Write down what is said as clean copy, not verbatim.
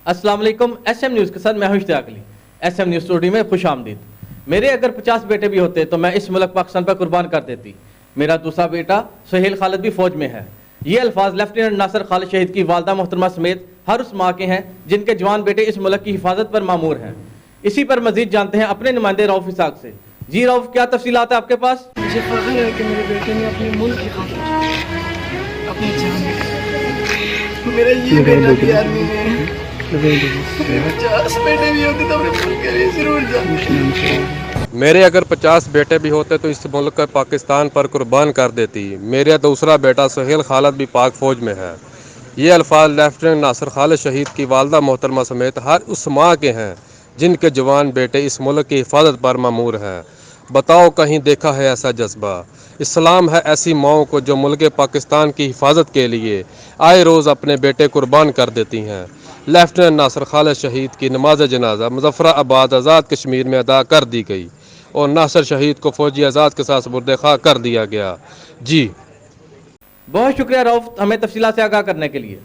السلام علیکم، S M news کے ساتھ میں ہوں اشتیاق علی۔ ایس ایم نیوز اسٹوڈیو میں خوش آمدید۔ میرے اگر 50 بیٹے بھی ہوتے تو میں اس ملک پاکستان پر قربان کر دیتی۔ میرا دوسرا بیٹا سہیل خالد بھی فوج میں ہے۔ یہ الفاظ لیفٹیننٹ ناصر خالد شہید کی والدہ محترمہ سمیت ہر اس ماں کے ہیں جن کے جوان بیٹے اس ملک کی حفاظت پر مامور ہیں۔ اسی پر مزید جانتے ہیں اپنے نمائندے رؤف اسحاق سے۔ جی رؤف، کیا تفصیلات ہیں آپ کے پاس؟ مجھے فخر ہے کہ میرے بیٹے نے اپنے ملک کی خاطر اپنی جان دی۔ میرا یہ بیٹا بھی آرمی میں ہے۔ 50 بیٹے بھی ہوتے تو اپنے ملک کے لیے ضرور جاتے۔ میرے اگر 50 بیٹے بھی ہوتے تو اس ملک کا پاکستان پر قربان کر دیتی۔ میرا دوسرا بیٹا سہیل خالد بھی پاک فوج میں ہے۔ یہ الفاظ لیفٹیننٹ ناصر خالد شہید کی والدہ محترمہ سمیت ہر اس ماں کے ہیں جن کے جوان بیٹے اس ملک کی حفاظت پر مامور ہیں۔ بتاؤ کہیں دیکھا ہے ایسا جذبہ؟ اسلام ہے ایسی ماؤں کو جو ملک پاکستان کی حفاظت کے لیے آئے روز اپنے بیٹے قربان کر دیتی ہیں۔ لیفٹیننٹ ناصر خالد شہید کی نماز جنازہ مظفر آباد آزاد کشمیر میں ادا کر دی گئی اور ناصر شہید کو فوجی آزاد کے ساتھ سپرد خاک کر دیا گیا۔ جی بہت شکریہ رؤف، ہمیں تفصیلات سے آگاہ کرنے کے لیے۔